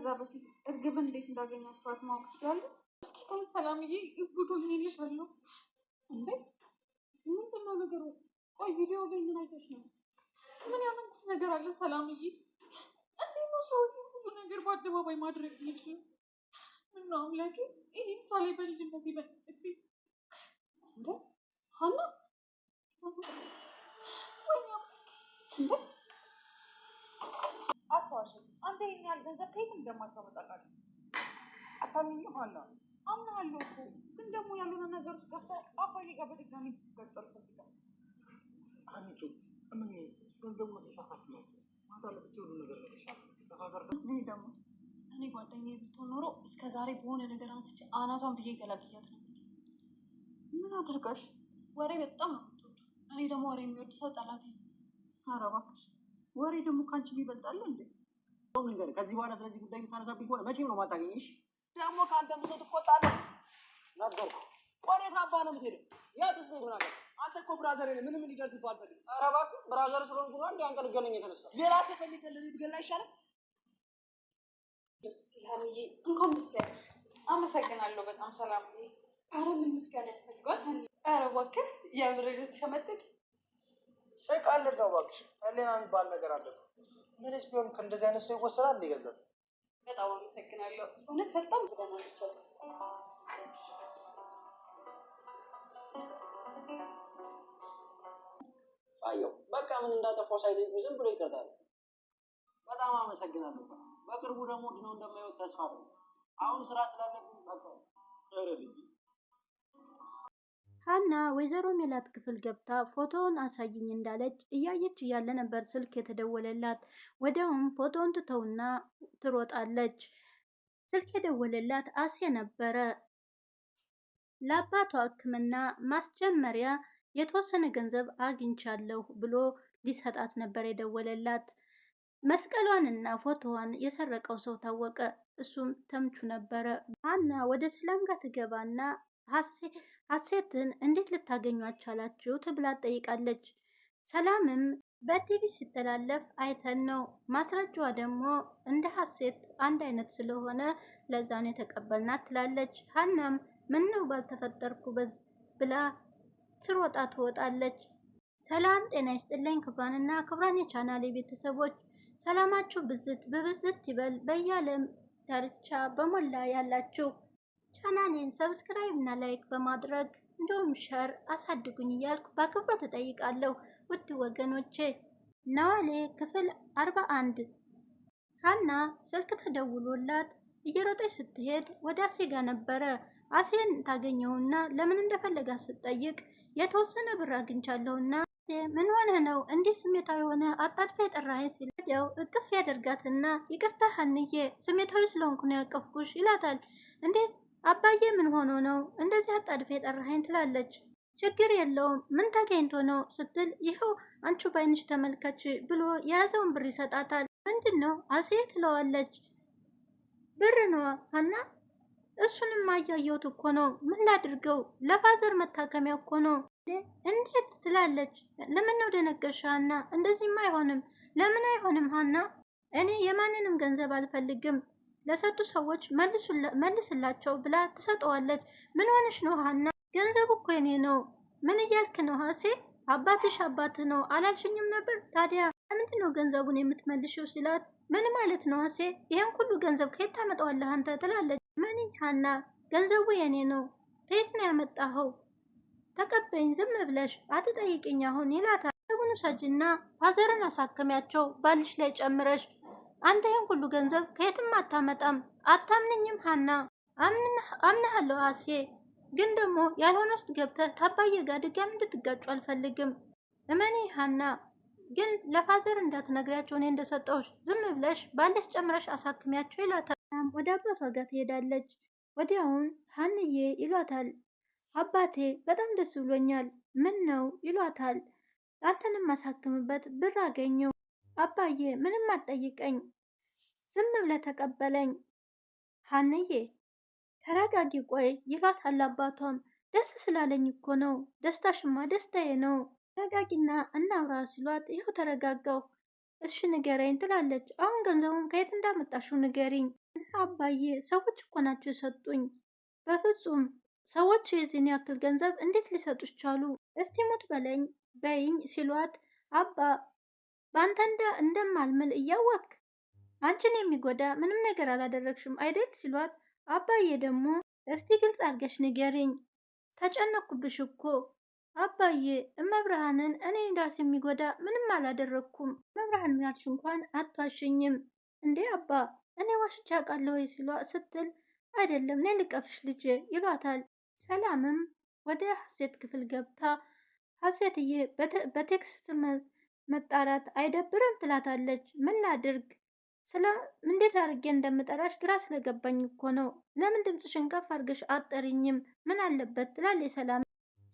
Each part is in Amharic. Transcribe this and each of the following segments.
ከዛ በፊት እርግብ እንዴት እንዳገኛችኋት ማወቅ ይችላሉ? እስኪ ተይ ሰላምዬ፣ ጉዶኝ ይልሻለሁ። እንዴ ምንድን ነው ነገሩ? ቆይ ቪዲዮ ላይ ምን አይተሽ ነው? ምን ያመንኩት ነገር አለ ሰላምዬ? እንዴት ነው ሰው ሁሉ ነገር በአደባባይ ማድረግ የሚችለው? ምነው አምላኬ ይሄ ሳላይ በልጅነት ይበልጥብኝ። እንዴ ሀና ወይ እንዴ አታዋሽም። አንተ ይሄን ያህል ገንዘብ ከየት እንደማታመጣ ቃል አታምኝም ሀና? አምናለሁ እኮ ግን ደግሞ ያልሆነ ነገር ውስጥ ገብተህ አባዬ ጋር በድጋሚ እንድትጋጩ አልፈልግም። አንቺ እመኝ ገንዘቡ መስሻ ሳትናቸው ማታ ለብቻ ሁሉ ነገር ለሻል ተፋዘር ደስ ምን ደግሞ እኔ ጓደኛዬ ብትሆን ኖሮ እስከ ዛሬ በሆነ ነገር አንስቼ አናቷን ብዬ ገላግያት ነበር። ምን አድርጋሽ? ወሬ በጣም ነው የምትወዱ። እኔ ደግሞ ወሬ የሚወድ ሰው ጠላቴ ነው። ኧረ እባክሽ ወሬ ደግሞ ከአንቺ ይበልጣል እንዴ? ነገር ከዚህ በኋላ ስለዚህ ጉዳይ ታነሳብኝ ከሆነ መቼም ነው የማታገኝሽ። ደግሞ ከአንተ ብዙ ትቆጣለህ ነበርኩ። ወዴት አባ ነው የምትሄደው? የትስ ቤት ሆናለ? አንተ እኮ ብራዘር ነህ። ምንም እንዲደርስብህ አልፈልግም። ኧረ እባክህ ብራዘር ስለሆንኩ ነው እንደ አንተ ልገናኝ የተነሳ። ሌላ ሰው ከሚገልህ ብትገላ ይሻላል። ደስ ሲላምዬ፣ እንኳን ደስ ያለሽ። አመሰግናለሁ በጣም ሰላምዬ። ኧረ ምን ምስጋና ያስፈልገዋል? ኧረ እባክህ የምር ልትሸመጥጥ ስቀልድ ነው እባክሽ። ህሊና የሚባል ነገር አለ። ምንስ ቢሆን ከእንደዚህ አይነት ሰው ይወሰዳል እንደ ገንዘብ። በጣም አመሰግናለሁ እውነት በጣም ብለናቸው። አየው በቃ ምን እንዳጠፋው ሳይጠይቁ ዝም ብሎ ይቀርታል። በጣም አመሰግናለሁ። በቅርቡ ደግሞ ድኖ እንደማይወጥ ተስፋ አለኝ። አሁን ስራ ስላለብኝ በቃ ልጅ ሀና ወይዘሮ ሜላት ክፍል ገብታ ፎቶውን አሳይኝ እንዳለች እያየች እያለ ነበር ስልክ የተደወለላት። ወዲያውም ፎቶውን ትተውና ትሮጣለች። ስልክ የደወለላት አሴ ነበረ። ለአባቷ ሕክምና ማስጀመሪያ የተወሰነ ገንዘብ አግኝቻለሁ ብሎ ሊሰጣት ነበር የደወለላት። መስቀሏንና ፎቶዋን የሰረቀው ሰው ታወቀ። እሱም ተምቹ ነበረ። ሀና ወደ ሰላም ጋር ትገባና ሀሴትን እንዴት ልታገኙ አልቻላችሁ ትብላ ጠይቃለች። ሰላምም በቲቪ ሲተላለፍ አይተን ነው፣ ማስረጃዋ ደግሞ እንደ ሀሴት አንድ አይነት ስለሆነ ለዛ ነው የተቀበልናት ትላለች። ሀናም ምን ነው ባልተፈጠርኩ ብላ ትሮጣ ትወጣለች። ሰላም ጤና ይስጥልኝ ክብራንና ክብራን የቻናሌ ቤተሰቦች ሰላማችሁ ብዝት ይበል። በያለም ዳርቻ በሞላ ያላችሁ ቻናሌን ሰብስክራይብ እና ላይክ በማድረግ እንዲሁም ሸር አሳድጉኝ እያልኩ በአክብሮት እጠይቃለሁ። ውድ ወገኖቼ ኖላዊ ክፍል 41። ሀና ስልክ ተደውሎላት እየሮጠች ስትሄድ ወደ አሴ ጋር ነበረ። አሴን ታገኘውና ለምን እንደፈለጋ ስትጠይቅ የተወሰነ ብር አግኝቻለሁና ምን ሆነ ነው እንዲህ ስሜታዊ ሆነ አጣድፋ የጠራኸኝ ሲል ወዲያው እቅፍ ያደርጋትና ይቅርታ ሀንዬ ስሜታዊ ስለሆንኩ ነው ያቀፍኩሽ ይላታል። እንዴ አባዬ ምን ሆኖ ነው እንደዚህ አጣድፋ የጠራኸኝ ትላለች። ችግር የለውም ምን ተገኝቶ ነው ስትል ይኸው አንቺ ባይንሽ ተመልከች ብሎ የያዘውን ብር ይሰጣታል። ምንድን ነው አሴ ትለዋለች። ብር ነው ሀና፣ እሱንም አያየሁት እኮ ነው ምን ላድርገው ለፋዘር መታከሚያ እኮ ነው። እንዴት ትላለች። ለምን ነው ደነገርሽ ሀና? እንደዚህማ አይሆንም። ለምን አይሆንም ሀና? እኔ የማንንም ገንዘብ አልፈልግም፣ ለሰጡ ሰዎች መልስላቸው ብላ ትሰጠዋለች። ምን ሆነሽ ነው ሀና? ገንዘቡ እኮ የኔ ነው። ምን እያልክ ነው ሀሴ? አባትሽ አባትህ ነው አላልሽኝም ነበር? ታዲያ ለምንድን ነው ገንዘቡን የምትመልሽው ሲላት፣ ምን ማለት ነው ሀሴ? ይሄን ሁሉ ገንዘብ ከየት ታመጣዋለህ አንተ ትላለች። ምን ሀና? ገንዘቡ የኔ ነው። ከየት ነው ያመጣኸው? ተቀበይኝ፣ ዝም ብለሽ አትጠይቅኝ አሁን ይላታል። ገንዘቡን ውሰጂና ፋዘርን አሳከሚያቸው ባልሽ ላይ ጨምረሽ። አንተ ይህን ሁሉ ገንዘብ ከየትም አታመጣም። አታምንኝም ሀና? አምናሃለሁ አሴ፣ ግን ደግሞ ያልሆነ ውስጥ ገብተህ ታባዬ ጋር ድጋሚ እንድትጋጩ አልፈልግም። እመኔ ሀና፣ ግን ለፋዘር እንዳትነግሪያቸው እኔ እንደሰጠሁሽ። ዝም ብለሽ ባልሽ ጨምረሽ አሳክሚያቸው ይላታል። ወደ አባቷ ጋር ትሄዳለች። ወዲያውን ሀንዬ ይሏታል። አባቴ በጣም ደስ ብሎኛል። ምን ነው ይሏታል። አንተንም ማሳክምበት ብር አገኘው። አባዬ ምንም አትጠይቀኝ፣ ዝም ብለህ ተቀበለኝ። ሀንዬ ተረጋጊ ቆይ ይሏታል አባቷም። ደስ ስላለኝ እኮ ነው። ደስታሽማ ደስታዬ ነው። ተረጋጊና እናውራ ሲሏት ይኸው ተረጋጋሁ። እሺ ንገረኝ ትላለች። አሁን ገንዘቡን ከየት እንዳመጣሽው ንገሪኝ። አባዬ ሰዎች እኮ ናቸው የሰጡኝ። በፍጹም ሰዎች የዚህን ያክል ገንዘብ እንዴት ሊሰጡሽ ቻሉ? እስቲ ሙት በለኝ በይኝ ሲሏት አባ በአንተ እንደማልምል እያወቅ አንቺን የሚጎዳ ምንም ነገር አላደረግሽም አይደል ሲሏት አባዬ ደግሞ እስቲ ግልጽ አድርገሽ ንገሪኝ ተጨነኩብሽ እኮ አባዬ እመብርሃንን እኔ ራስ የሚጎዳ ምንም አላደረግኩም። እመብርሃን ያልሽ እንኳን አታሸኝም እንዴ አባ እኔ ዋሽቼ አውቃለሁ ወይ ስትል አይደለም ነይ ልቀፍሽ ልጄ ይሏታል። ሰላምም ወደ ሀሴት ክፍል ገብታ ሀሴትዬ በቴክስት መጣራት አይደብርም ትላታለች። ምን ላድርግ እንዴት አድርጌ እንደምጠራሽ ግራ ስለገባኝ እኮ ነው። ለምን ድምፅሽን ከፍ አድርገሽ አጠሪኝም? ምን አለበት ትላለች ሰላም።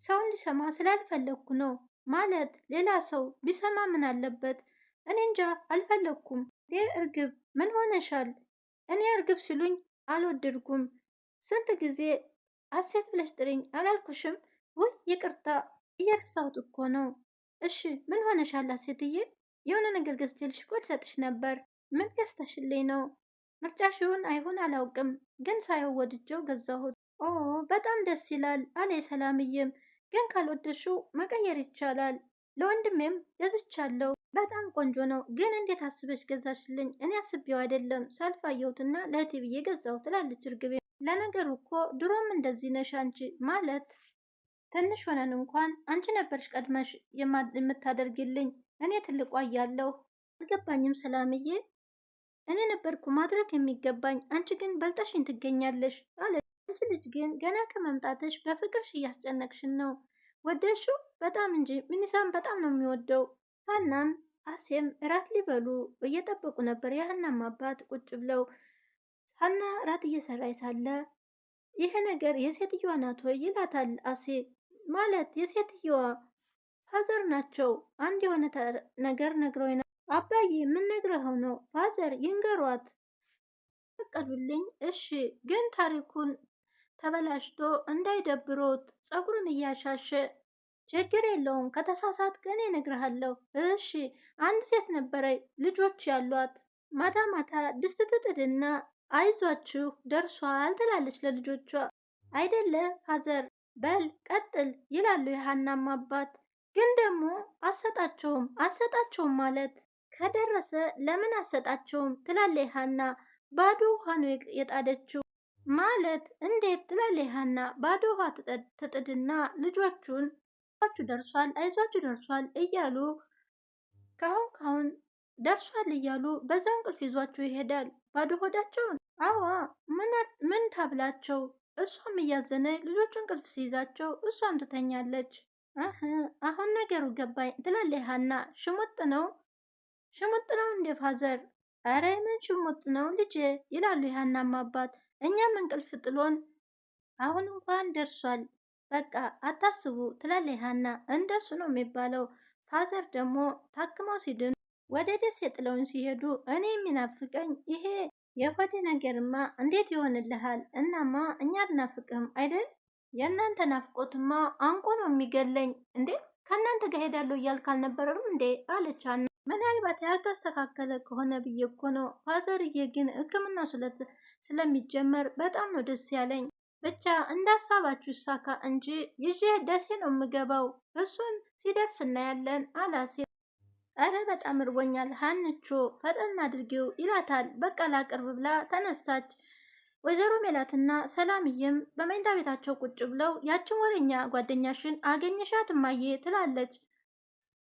ሰው እንዲሰማ ስላልፈለግኩ ነው። ማለት ሌላ ሰው ቢሰማ ምን አለበት? እኔ እንጃ አልፈለግኩም። እርግብ ምን ሆነሻል? እኔ እርግብ ሲሉኝ አልወደድኩም። ስንት ጊዜ ሀሴት ብለሽ ጥሪኝ አላልኩሽም? ውይ ይቅርታ እየረሳሁት እኮ ነው። እሺ ምን ሆነሻል ሀሴትዬ? የሆነ ነገር ገዝቼልሽ እኮ ልሰጥሽ ነበር። ምን ገዝተሽልኝ ነው? ምርጫሽ ይሁን አይሁን አላውቅም፣ ግን ሳየው ወድጀው ገዛሁት። ኦ በጣም ደስ ይላል አለ ሰላምዬም። ግን ካልወደድሽው መቀየር ይቻላል። ለወንድሜም ገዝቻለሁ። በጣም ቆንጆ ነው። ግን እንዴት አስበሽ ገዛሽልኝ? እኔ አስቤው አይደለም ሳልፋየሁትና ለእህቴ ብዬ ገዛው ትላለች እርግቤ። ለነገሩ እኮ ድሮም እንደዚህ ነሽ አንቺ። ማለት ትንሽ ሆነን እንኳን አንቺ ነበርሽ ቀድመሽ የምታደርግልኝ እኔ ትልቋ እያለሁ። አልገባኝም ሰላምዬ። እኔ ነበርኩ ማድረግ የሚገባኝ፣ አንቺ ግን በልጠሽኝ ትገኛለሽ አለ። አንቺ ልጅ ግን ገና ከመምጣትሽ በፍቅርሽ እያስጨነቅሽን ነው። ወደድሽው? በጣም እንጂ ሚኒሳም በጣም ነው የሚወደው። ሀናም አሴም እራት ሊበሉ እየጠበቁ ነበር። የሀናም አባት ቁጭ ብለው ሀና እራት እየሰራች ሳለ ይሄ ነገር የሴትዮዋ ናት ወይ ይላታል አሴ። ማለት የሴትዮዋ ፋዘር ናቸው። አንድ የሆነ ነገር ነግረው አባዬ ምን ነግረኸው ነው? ፋዘር ይንገሯት ፈቀዱልኝ። እሺ ግን ታሪኩን ተበላሽቶ እንዳይደብሮት ፀጉሩን እያሻሸ ችግር የለውም ከተሳሳት ግን እነግርሃለሁ። እሺ አንድ ሴት ነበረ ልጆች ያሏት። ማታ ማታ ድስት ትጥድና አይዟችሁ ደርሷል ትላለች ለልጆቿ። አይደለ ፋዘር በል ቀጥል ይላሉ የሀናም አባት። ግን ደግሞ አሰጣቸውም ማለት ከደረሰ ለምን አሰጣቸውም ትላለች ሀና። ባዶ ውሃ ነው የጣደችው ማለት እንዴት ትላለች ሀና። ባዶ ውሃ ትጥድና ልጆቹን ደርሷል አይዟችሁ ደርሷል እያሉ ካሁን ደርሷል እያሉ በዛው እንቅልፍ ይዟቸው ይሄዳል። ባዶ ሆዳቸውን አዋ ምን ታብላቸው። እሷም እያዘነ ልጆቹ እንቅልፍ ሲይዛቸው እሷም ትተኛለች። አሁን ነገሩ ገባኝ ትላለች ሀና። ሽሙጥ ነው እንደ ፋዘር? አረ ምን ሽሙጥ ነው ልጄ ይላሉ የሀናም አባት። እኛም እንቅልፍ ጥሎን አሁን እንኳን ደርሷል በቃ አታስቡ ትላለች ሀና። እንደሱ ነው የሚባለው። ፋዘር ደግሞ ታክመው ሲድኑ ወደ ደሴ ጥለውን ሲሄዱ እኔ የሚናፍቀኝ ይሄ የሆዴ ነገርማ እንዴት ይሆንልሃል? እናማ እኛ አልናፍቅም አይደል? የእናንተ ናፍቆትማ አንቆ ነው የሚገለኝ። እንዴ ከእናንተ ጋር ሄዳለሁ እያልክ አልነበረም እንዴ አለች ሀና። ምናልባት ያልተስተካከለ ከሆነ ብዬ እኮ ነው ፋዘርዬ። ግን ሕክምናው ስለሚጀመር በጣም ነው ደስ ያለኝ። ብቻ እንዳሳባችሁ ይሳካ እንጂ ይዤ ደሴ ነው የምገባው። እሱን ሲደርስ እናያለን አላሴ። አረ በጣም እርቦኛል ሀንቾ ፈጠን አድርጊው ይላታል። በቃ ላቅርብ ብላ ተነሳች። ወይዘሮ ሜላትና ሰላምዬም በመኝታ ቤታቸው ቁጭ ብለው ያችን ወሬኛ ጓደኛሽን አገኘሻት እማዬ ትላለች።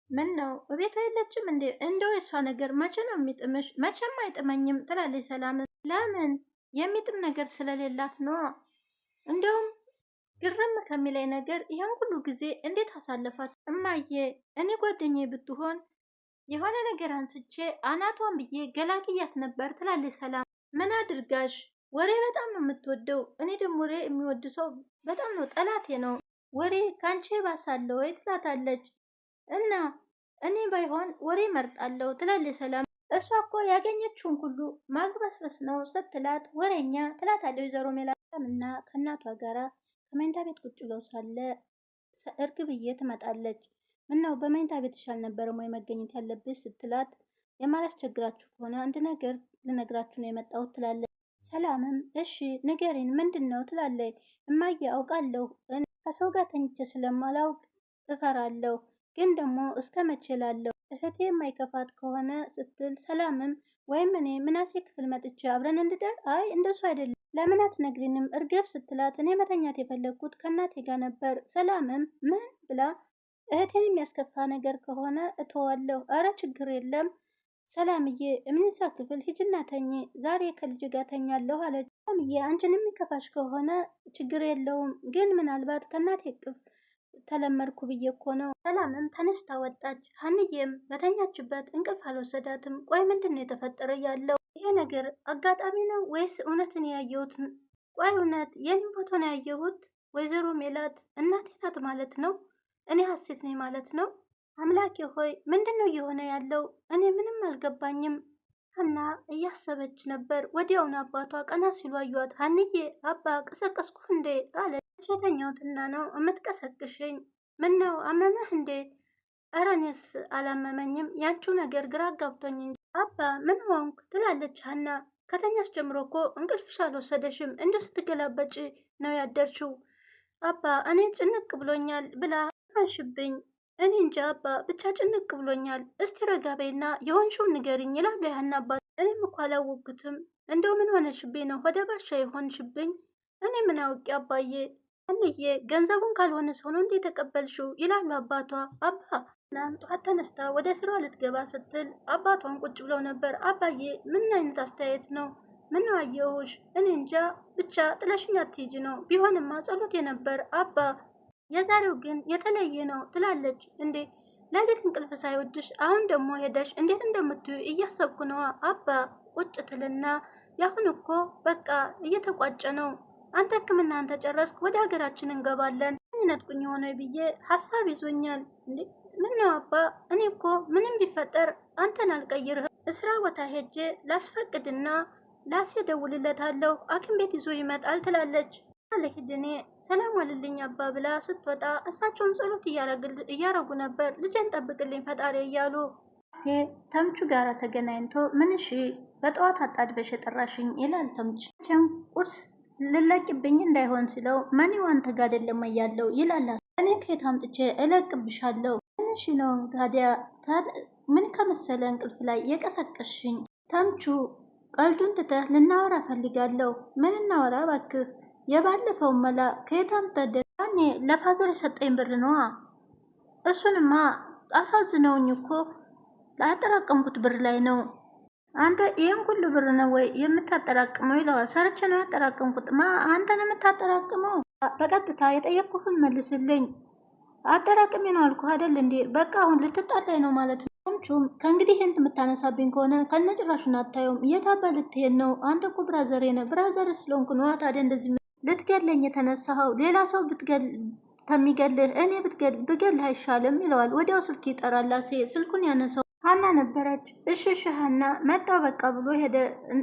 ምን ነው እቤቷ የለችም እንዴ? እንደው የሷ ነገር መቼ ነው የሚጥምሽ? መቼም አይጥመኝም ትላለች ሰላም። ለምን? የሚጥም ነገር ስለሌላት ነዋ። እንደውም ግርም ከሚላይ ነገር ይህን ሁሉ ጊዜ እንዴት አሳለፋት? እማዬ እኔ ጓደኛዬ ብትሆን የሆነ ነገር አንስቼ አናቷን ብዬ ገላግያት ነበር ትላለች ሰላም። ምን አድርጋሽ? ወሬ በጣም ነው የምትወደው። እኔ ደግሞ ወሬ የሚወድ ሰው በጣም ነው ጠላቴ ነው። ወሬ ካንቺ ባሳለ ወይ ትላታለች። እና እኔ ባይሆን ወሬ መርጣለሁ ትላለች ሰላም። እሷ እኮ ያገኘችውን ሁሉ ማግበስበስ ነው ስትላት ወሬኛ ትላታለች ወይዘሮ ሜላትም። እና ከእናቷ ጋራ ከመኝታ ቤት ቁጭ ብለው ሳለ እርግብዬ ትመጣለች። ምነው በመኝታ ቤትሽ አልነበረም ወይ መገኘት ያለብሽ ስትላት የማላስቸግራችሁ ከሆነ አንድ ነገር ልነግራችሁ ነው የመጣሁት ትላለች። ሰላምም እሺ ንገሪን ምንድን ነው ትላለች። እማዬ አውቃለሁ እኔ ከሰው ጋር ተኝቼ ስለማላውቅ እፈራለሁ፣ ግን ደግሞ እስከ መቼ ላለሁ እህቴ የማይከፋት ከሆነ ስትል ሰላምም ወይም እኔ ምናሴ ክፍል መጥቼ አብረን እንድደር? አይ እንደሱ አይደለም ለምን አትነግሪንም? እርግብ ስትላት እኔ መተኛት የፈለግኩት ከእናቴ ጋር ነበር። ሰላምም ምን ብላ እህቴን የሚያስከፋ ነገር ከሆነ እተዋለሁ። አረ ችግር የለም ሰላምዬ እምንሳ ክፍል ሂጅና ተኝ፣ ዛሬ ከልጅ ጋር ተኛለሁ አለች። ሰላምዬ አንቺን የሚከፋሽ ከሆነ ችግር የለውም፣ ግን ምናልባት ከእናቴ እቅፍ ተለመድኩ ብዬ እኮ ነው። ሰላምም ተነስታ ወጣች። ሀንዬም በተኛችበት እንቅልፍ አልወሰዳትም። ቆይ ምንድን ነው የተፈጠረ ያለው? ይሄ ነገር አጋጣሚ ነው ወይስ እውነትን ያየሁት? ቆይ እውነት የኔን ፎቶ ነው ያየሁት? ወይዘሮ ሜላት እናቴ ናት ማለት ነው? እኔ ሀሴት ነኝ ማለት ነው? አምላኬ ሆይ ምንድን ነው እየሆነ ያለው? እኔ ምንም አልገባኝም። ሀና እያሰበች ነበር። ወዲያውኑ አባቷ ቀና ሲሉ አዩዋት። ሀንዬ አባ ቀሰቀስኩ እንዴ አለ። የተኛሁትና ነው የምትቀሰቅሽኝ? ምን ነው አመመህ እንዴ? ኧረ እኔስ አላመመኝም፣ ያንቺው ነገር ግራ አጋብቶኝ እንጂ። አባ ምን ሆንክ ትላለች ሀና። ከተኛሽ ጀምሮ እኮ እንቅልፍሽ አልወሰደሽም፣ እንዲሁ ስትገላበጭ ነው ያደርሽው። አባ እኔ ጭንቅ ብሎኛል ብላ አንሽብኝ። እኔ እንጃ አባ ብቻ ጭንቅ ብሎኛል። እስቲ ረጋ በይና የሆንሽውን ንገሪኝ ይላሉ ያህና አባት። እኔም እኮ አላወቅኩትም። እንደው ምን ሆነሽብኝ ነው ወደ ባሻ የሆንሽብኝ? እኔ ምን አውቄ አባዬ። አንዬ ገንዘቡን ካልሆነ ሰው ነው እንዴ የተቀበልሽው? ይላሉ አባቷ። አባ ናም ጠዋት ተነስታ ወደ ስራ ልትገባ ስትል አባቷን ቁጭ ብለው ነበር። አባዬ ምን አይነት አስተያየት ነው? ምን አየሁሽ? እኔ እንጃ ብቻ ጥለሽኝ አትሄጂ ነው። ቢሆንማ ጸሎቴ ነበር አባ፣ የዛሬው ግን የተለየ ነው ትላለች። እንዴ ሌሊት እንቅልፍ ሳይወድሽ አሁን ደግሞ ሄደሽ እንዴት እንደምትዩ እያሰብኩ ነዋ አባ። ቁጭ ትልና ያሁን እኮ በቃ እየተቋጨ ነው። አንተ ሕክምናን ተጨረስክ፣ ወደ ሀገራችን እንገባለን። ነጥቁኝ የሆነ ብዬ ሀሳብ ይዞኛል። እንዴ ምን ነው አባ? እኔ እኮ ምንም ቢፈጠር አንተን አልቀይርህም። እስራ ቦታ ሄጄ ላስፈቅድና ላሴ ደውልለታለሁ፣ ሐኪም ቤት ይዞ ይመጣል ትላለች። ልሂድ እኔ ሰላም ዋልልኝ አባ ብላ ስትወጣ እሳቸውም ጸሎት እያረጉ ነበር። ልጄን ጠብቅልኝ ፈጣሪ እያሉ ተምቹ ጋር ተገናኝቶ ምን እሺ በጠዋት አጣድበሽ የጠራሽኝ ይላል ተምች። ቸም ቁርስ ልለቅብኝ እንዳይሆን ሲለው መኒው አንተ ጋር አይደለም እያለው ይላል። እኔ ከየት አምጥቼ እለቅብሻለሁ? ትንሽ ነው ታዲያ ምን ከመሰለ እንቅልፍ ላይ የቀሰቀሽኝ? ተምቹ ቀልዱን ትተህ ልናወራ ፈልጋለሁ። ምን እናወራ እባክህ? የባለፈው መላ ከየት አምጥተህ? ያኔ ለፋዘር የሰጠኝ ብር ነዋ። እሱንማ አሳዝነውኝ እኮ ላጠራቀምኩት ብር ላይ ነው። አንተ ይህን ሁሉ ብር ነው ወይ የምታጠራቅመው? ይለዋል። ሰርቼ ነው ያጠራቀምኩት። አንተ ነው የምታጠራቅመው? በቀጥታ የጠየቅኩህን መልስልኝ። አጠራቅሜ ነው አልኩህ አይደል እንዴ? በቃ አሁን ልትጣላይ ነው ማለት ነው። ቹም ከእንግዲህ ይህን የምታነሳብኝ ከሆነ ከነጭራሹን አታየውም። የታባ ልትሄድ ነው? አንተ እኮ ብራዘሬ ነህ። ብራዘር ስለሆንኩ ነዋ ታዲያ እንደዚህ ልትገለኝ የተነሳኸው። ሌላ ሰው ከሚገልህ እኔ ብገልህ አይሻልም? ይለዋል። ወዲያው ስልክ ይጠራል። ስልኩን ያነሳው ሀና ነበረች። እሺ ሀና መጣው በቃ ብሎ ሄደ።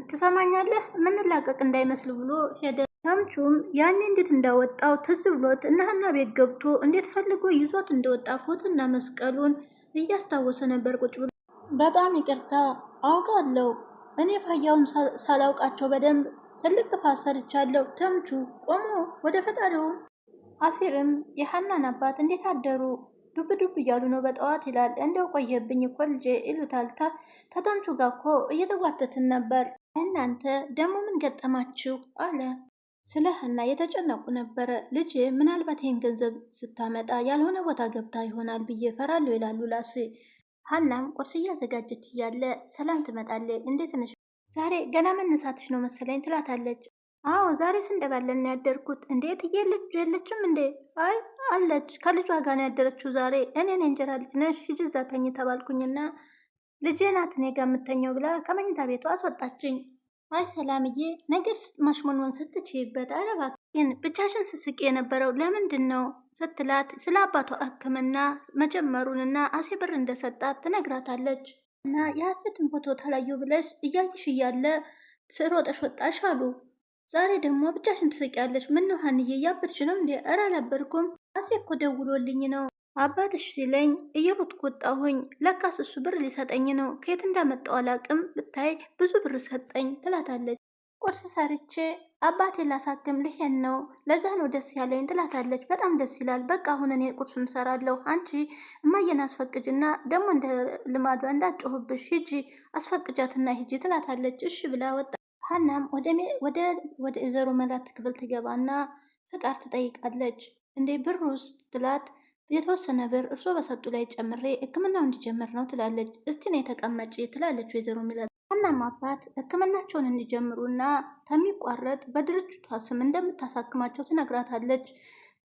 ትሰማኛለህ? ምንላቀቅ እንዳይመስል ብሎ ሄደ። ተምቹም ያኔ እንዴት እንዳወጣው ትዝ ብሎት እነ ሀና ቤት ገብቶ እንዴት ፈልጎ ይዞት እንደወጣ ፎቶና መስቀሉን እያስታወሰ ነበር ቁጭ ብሎ። በጣም ይቅርታ አውቃለሁ፣ እኔ ፋያውን ሳላውቃቸው በደንብ ትልቅ ጥፋት ሰርቻለሁ። ተምቹ ቆሞ ወደ ፈጣሪው። አሲርም የሀናን አባት እንዴት አደሩ? ዱብ ዱብ እያሉ ነው በጠዋት ይላል። እንደው ቆየብኝ እኮ ልጄ ይሉታል። ተተምቹ ጋር እኮ እየተጓተትን ነበር። እናንተ ደግሞ ምን ገጠማችሁ? አለ። ስለ ሀና የተጨነቁ ነበረ። ልጄ ምናልባት ይህን ገንዘብ ስታመጣ ያልሆነ ቦታ ገብታ ይሆናል ብዬ ፈራለሁ ይላሉ ላሴ። ሀናም ቁርስ እያዘጋጀች እያለ ሰላም ትመጣለች። እንዴት ነሽ? ዛሬ ገና መነሳትሽ ነው መሰለኝ ትላታለች። አዎ ዛሬ ስንደባለን ያደርኩት። እንዴት የለችም እንዴ? አይ አለች፣ ከልጇ ጋር ነው ያደረችው ዛሬ። እኔን የእንጀራ ልጅ ነሽ ሂጂ እዛ ተኝ ተባልኩኝና ልጄ ናት እኔ ጋር የምተኘው ብላ ከመኝታ ቤቷ አስወጣችኝ። አይ ሰላምዬ ነገር ማሽሞንሞን ስትችይበት። ኧረ እባክህ ግን ብቻሽን ስስቂ የነበረው ለምንድን ነው ስትላት ስለ አባቷ ሕክምና መጀመሩንና አሴ ብር እንደሰጣት ትነግራታለች። እና የሀሴትን ፎቶ ተለዩ ብለሽ እያይሽ እያለ ስሮጠሽ ወጣሽ አሉ። ዛሬ ደግሞ ብቻሽን ትስቂያለሽ። ምን ነው ሀንዬ እያበድሽ ነው እንዴ? ኧረ አላበድኩም። አሴ እኮ ደውሎልኝ ነው አባትሽ ሲለኝ እየሮጥኩ ወጣሁኝ። ለካስ እሱ ብር ሊሰጠኝ ነው። ከየት እንዳመጣው አላቅም። ብታይ ብዙ ብር ሰጠኝ ትላታለች። ቁርስ ሰርቼ አባቴ ላሳክም ልሄድ ነው። ለዛ ነው ደስ ያለኝ ትላታለች። በጣም ደስ ይላል። በቃ አሁን እኔ ቁርሱን እሰራለሁ። አንቺ እማዬን አስፈቅጅና ደግሞ እንደ ልማዷ እንዳጮህብሽ ሂጂ አስፈቅጃትና ሂጂ ትላታለች። እሺ ብላ ወጣ። ሀናም ወደ ወይዘሮ መላት ክፍል ትገባና ፍቃድ ትጠይቃለች። እንዴ ብር ውስጥ ትላት የተወሰነ ብር እርሶ በሰጡ ላይ ጨምሬ ሕክምናው እንዲጀምር ነው ትላለች። እስቲ ነው የተቀመጭ ትላለች ወይዘሮ ሚላት። ሀናም አባት ሕክምናቸውን እንዲጀምሩና ከሚቋረጥ በድርጅቷ ስም እንደምታሳክማቸው ትነግራታለች።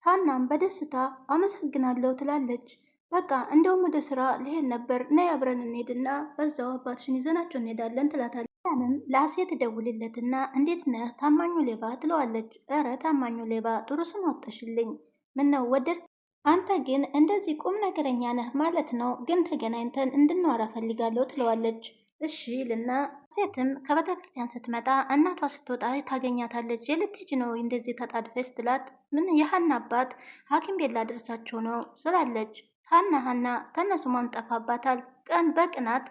ሀናም በደስታ አመሰግናለሁ ትላለች። በቃ እንደውም ወደ ስራ ልሄድ ነበር፣ ነይ አብረን እንሄድና በዛው አባትሽን ይዘናቸው እንሄዳለን ትላታለች። ያንም ለአሴት ትደውልለትና እንዴት ነህ ታማኙ ሌባ ትለዋለች። እረ ታማኙ ሌባ ጥሩ ስም ወጥሽልኝ፣ ምነው ወደድ አንተ ግን እንደዚህ ቁም ነገረኛ ነህ ማለት ነው። ግን ተገናኝተን እንድንዋራ ፈልጋለሁ ትለዋለች። እሺ ልና ሴትም ከቤተ ክርስቲያን ስትመጣ እናቷ ስትወጣ ታገኛታለች። የልትሄጂ ነው እንደዚህ ተጣድፈች ትላት። ምን የሀና አባት ሐኪም ቤት ላደርሳቸው ነው ስላለች ሀና ተነሱ ማምጠፋባታል። ቀን በቅናት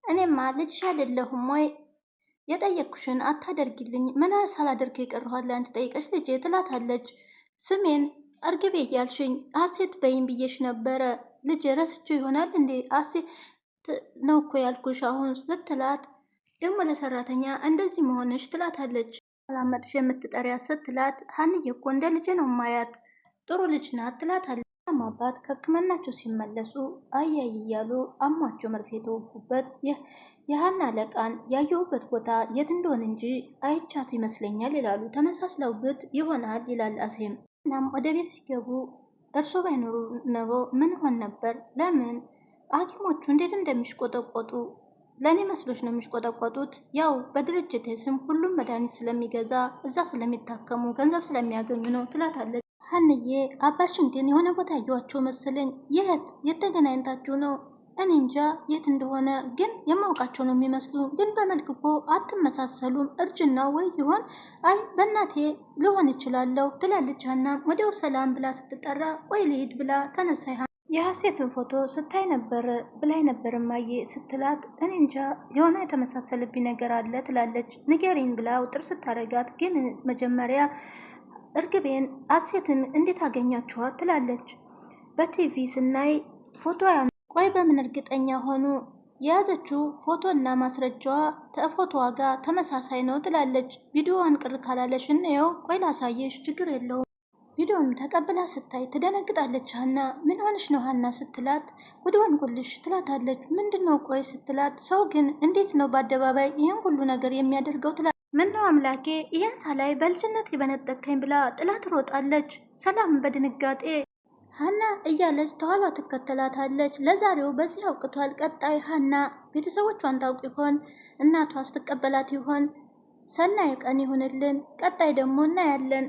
እኔማ ልጅሽ አይደለሁም ወይ የጠየቅኩሽን አታደርጊልኝ? ምን ሳላደርግ የቀረኋለ አንቺ ጠይቀሽ ልጄ ትላታለች። ስሜን እርግቤ እያልሽኝ አሴት በይም ብዬሽ ነበረ ልጄ ረስቼው ይሆናል እንዴ? አሴት ነው እኮ ያልኩሽ አሁን ስትላት፣ ደግሞ ለሰራተኛ እንደዚህ መሆንሽ ትላታለች። አላመጥሽ የምትጠሪያት ስትላት፣ ሀንዬ እኮ እንደ ልጄ ነው ማያት ጥሩ ልጅ ናት ትላታለች። አባት ከሕክምናቸው ሲመለሱ አያይ እያሉ አሟቸው መርፌ የተወጉበት የሀና አለቃን ያየሁበት ቦታ የት እንደሆን እንጂ አይቻት ይመስለኛል ይላሉ። ተመሳስለውበት ይሆናል ይላል አሴም። እናም ወደ ቤት ሲገቡ እርሶ ባይኖሩ ኖሮ ምን ሆን ነበር? ለምን ሐኪሞቹ እንዴት እንደሚሽቆጠቆጡ ለእኔ መስሎች ነው የሚሽቆጠቆጡት? ያው በድርጅት ስም ሁሉም መድኃኒት ስለሚገዛ እዛ ስለሚታከሙ ገንዘብ ስለሚያገኙ ነው ትላታለች። ሀንዬ አባሽን ግን የሆነ ቦታ ያየኋቸው መሰለኝ። የት ተገናኝታችሁ ነው? እኔ እንጃ የት እንደሆነ ግን የማውቃቸው ነው የሚመስሉ። ግን በመልክ እኮ አትመሳሰሉም። እርጅና ወይ ይሆን? አይ በእናቴ ልሆን እችላለሁ ትላለች ሀና። ወዲያው ሰላም ብላ ስትጠራ ቆይ ልሂድ ብላ ተነሳይ። የሀሴትን ፎቶ ስታይ ነበር ብላይ ነበር ማየ ስትላት፣ እኔ እንጃ የሆነ የተመሳሰልብኝ ነገር አለ ትላለች። ንገሪኝ ብላ ውጥር ስታደርጋት፣ ግን መጀመሪያ እርግቤን አሴትን እንዴት አገኛችኋት ትላለች። በቲቪ ስናይ ፎቶ ቆይ በምን እርግጠኛ ሆኑ? የያዘችው ፎቶ እና ማስረጃዋ ከፎቶዋ ጋር ተመሳሳይ ነው ትላለች። ቪዲዮዋን ቅር ካላለሽ እንየው፣ ቆይ ላሳየሽ፣ ችግር የለውም። ቪዲዮን ተቀብላ ስታይ ትደነግጣለች። ሀና ምን ሆነሽ ነው ሀና ስትላት፣ ጉድዋን ጉልሽ ትላታለች። ምንድን ነው ቆይ ስትላት፣ ሰው ግን እንዴት ነው በአደባባይ ይህን ሁሉ ነገር የሚያደርገው ትላለች። ምነው አምላኬ ይህን ሳላይ በልጅነት ሊበነጠከኝ ብላ ጥላ ትሮጣለች። ሰላም በድንጋጤ ሀና እያለች ተኋሏ ትከተላታለች። ለዛሬው በዚህ አውቅቷል። ቀጣይ ሀና ቤተሰቦቿን ታውቅ ይሆን? እናቷ ስትቀበላት ይሆን? ሰናይ ቀን ይሁንልን። ቀጣይ ደግሞ እናያለን።